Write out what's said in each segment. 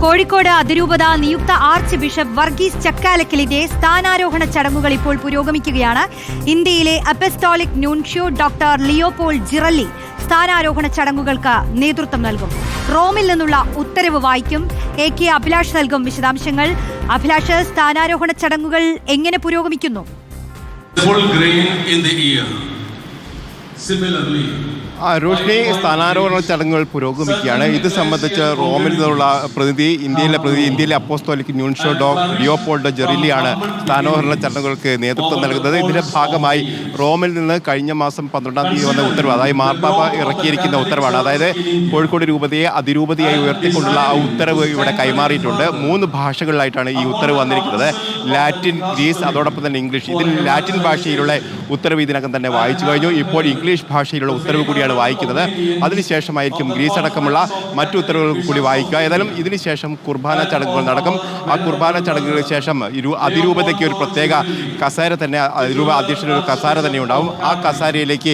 കോഴിക്കോട് അതിരൂപത നിയുക്ത archbishop Varghese ചക്കാലക്കലിന്റെ സ്ഥാനാരോഹണ ചടങ്ങുകൾ ഇപ്പോൾ പുരോഗമിക്കുകയാണ്. ഇന്ത്യയിലെ apostolic nuncio doctor Leopold Girelli സ്ഥാനാരോഹണ ചടങ്ങുകൾക്ക് നേതൃത്വം നൽകും. റോമിൽ നിന്നുള്ള ഉത്തരവ് വായിക്കും. AK അഭിലാഷ് നൽകും വിശദാംശങ്ങൾ. അഭിലാഷ്, സ്ഥാനാരോഹണ ചടങ്ങുകൾ എങ്ങനെ പുരോഗമിക്കുന്നു? റോഷ്നി, സ്ഥാനാരോഹണ ചടങ്ങുകൾ പുരോഗമിക്കുകയാണ്. ഇത് സംബന്ധിച്ച് റോമിൽ നിന്നുള്ള ഇന്ത്യയിലെ അപ്പോസ്തോലിക് ന്യൂൻഷ്യോ ലിയോപോൾഡ് ജെറില്ലിയാണ് സ്ഥാനാരോഹണ ചടങ്ങുകൾക്ക് നേതൃത്വം നൽകുന്നത്. ഇതിന്റെ ഭാഗമായി റോമിൽ നിന്ന് കഴിഞ്ഞ മാസം 12-ാം തീയതി വന്ന ഉത്തരവ്, അതായത് മാർപ്പാപ്പ ഇറക്കിയിരിക്കുന്ന ഉത്തരവാണ്. അതായത് കോഴിക്കോട് രൂപതയെ അതിരൂപതയായി ഉയർത്തിക്കൊണ്ടുള്ള ആ ഉത്തരവ് ഇവിടെ കൈമാറിയിട്ടുണ്ട്. 3 ഭാഷകളിലായിട്ടാണ് ഈ ഉത്തരവ് വന്നിരിക്കുന്നത്. ലാറ്റിൻ, ഗ്രീസ്, അതോടൊപ്പം തന്നെ ഇംഗ്ലീഷ്. ഇതിൽ ലാറ്റിൻ ഭാഷയിലുള്ള ഉത്തരവ് ഇതിനകം തന്നെ വായിച്ചു കഴിഞ്ഞു. ഇപ്പോൾ ഇംഗ്ലീഷ് ഭാഷയിലുള്ള ഉത്തരവ് കൂടിയാണ് വായിക്കുന്നത്. അതിനുശേഷമായിരിക്കും ഗ്രീസ് അടക്കമുള്ള മറ്റു ഉത്തരവുകൾ കൂടി വായിക്കുക. ഏതായാലും ഇതിനുശേഷം കുർബാന ചടങ്ങുകൾ നടക്കും. ആ കുർബാന ചടങ്ങുകൾക്ക് ശേഷം അതിരൂപതയ്ക്ക് ഒരു പ്രത്യേക കസേര തന്നെ, അതിരൂപ അധ്യക്ഷന് ഒരു കസേര തന്നെ ഉണ്ടാവും. ആ കസേരയിലേക്ക്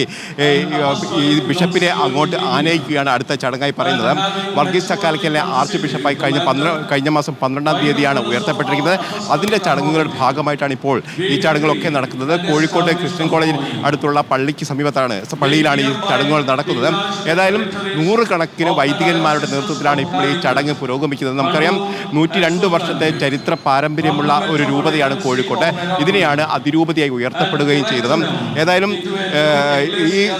ഈ ബിഷപ്പിനെ അങ്ങോട്ട് ആനയിക്കുകയാണ് അടുത്ത ചടങ്ങായി പറയുന്നത്. വർഗീസ് ചക്കാലക്കലിനെ ആർച്ച് ബിഷപ്പായി കഴിഞ്ഞ മാസം 12-ാം തീയതിയാണ് ഉയർത്തപ്പെട്ടിരിക്കുന്നത്. അതിൻ്റെ ചടങ്ങുകളുടെ ഭാഗമായിട്ടാണ് ഇപ്പോൾ ഈ ചടങ്ങുകളൊക്കെ നടക്കുന്നത്. കോഴിക്കോട് ക്രിസ്ത്യൻ കോളേജിൽ അടുത്തുള്ള പള്ളിയിലാണ് ഈ ചടങ്ങുകൾ നടക്കുന്നത്. ഏതായാലും 100 കണക്കിന് വൈദികന്മാരുടെ നേതൃത്വത്തിലാണ് ഇപ്പോൾ ഈ ചടങ്ങ് പുരോഗമിക്കുന്നത്. നമുക്കറിയാം, 102 വർഷത്തെ ചരിത്ര പാരമ്പര്യമുള്ള ഒരു രൂപതയാണ് കോഴിക്കോട്ടെ. ഇതിനെയാണ് അതിരൂപതയായി ഉയർത്തപ്പെടുകയും ചെയ്തത്. ഏതായാലും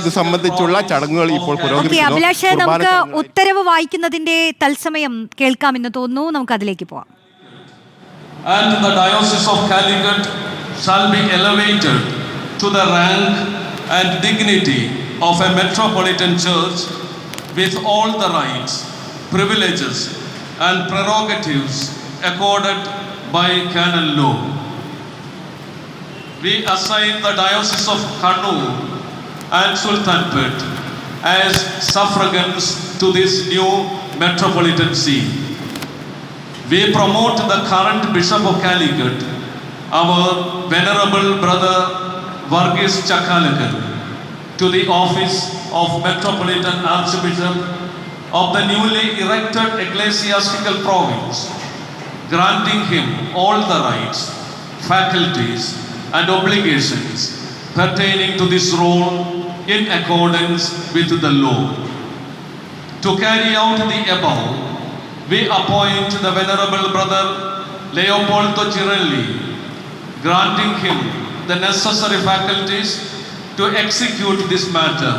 ഇത് സംബന്ധിച്ചുള്ള ചടങ്ങുകൾ ഇപ്പോൾ പുരോഗമിക്കുന്നു. നമുക്ക് ഉത്തരവ് വായിക്കുന്നതിന്റെ തത്സമയം കേൾക്കാമെന്ന് തോന്നുന്നു. നമുക്ക് അതിലേക്ക് പോവാം. And the Diocese of Calicut shall be elevated to the rank and dignity of a metropolitan church with all the rights, privileges and prerogatives accorded by canon law. We assign the Diocese of Kannur and Sultanpet as suffragans to this new metropolitan see. We promote the current Bishop of Calicut, our venerable brother Varghese Chakkalakal, to the office of Metropolitan Archbishop of the newly erected ecclesiastical province, granting him all the rights, faculties and obligations pertaining to this role in accordance with the law. To carry out the above, we appoint the venerable brother Leopoldo Girelli, granting him the necessary faculties to execute this matter,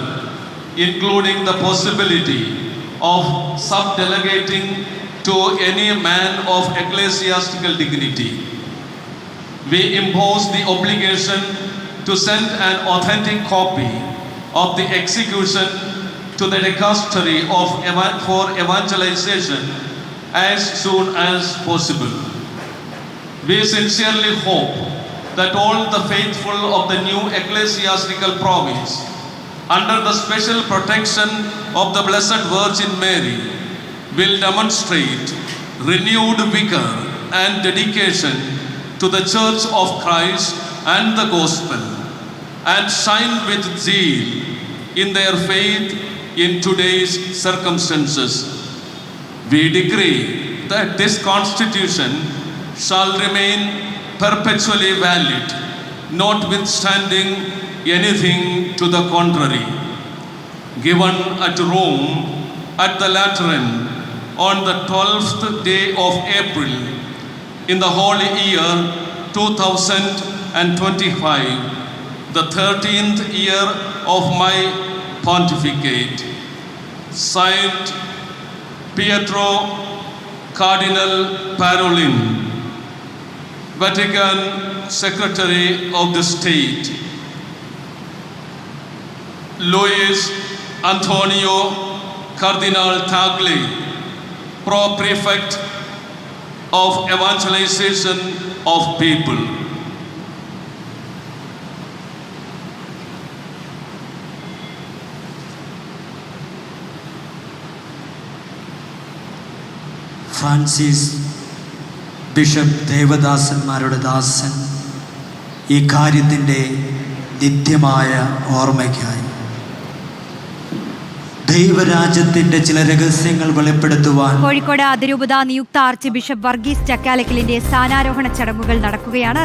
including the possibility of subdelegating to any man of ecclesiastical dignity. We impose the obligation to send an authentic copy of the execution to the dicastery for evangelization as soon as possible. We sincerely hope that all the faithful of the new ecclesiastical province, under the special protection of the Blessed Virgin Mary, will demonstrate renewed vigor and dedication to the Church of Christ and the Gospel, and shine with zeal in their faith in today's circumstances. We decree that this constitution shall remain perpetually valid, notwithstanding anything to the contrary. Given at Rome at the Lateran on the 12th day of April in the holy year 2025, the 13th year of my pontificate. Signed, Pietro Cardinal Parolin, Vatican Secretary of the State. Luis Antonio Cardinal Tagle, Pro-Prefect of Evangelization of People. Francis bishop ദേവദാസന്മാരുടെ ദാസൻ ഈ കാര്യത്തിൻ്റെ നിത്യമായ ഓർമ്മയ്ക്കായി ദൈവരാജ്യത്തിന്റെ ചില രഹസ്യങ്ങൾ വെളിപ്പെടുത്തുവാൻ കോഴിക്കോട് അതിരൂപത നിയുക്ത ആർച്ച് ബിഷപ്പ് വർഗീസ് ചക്കാലക്കലിന്റെ സ്ഥാനാരോഹണ ചടങ്ങുകൾ നടക്കുകയാണ്.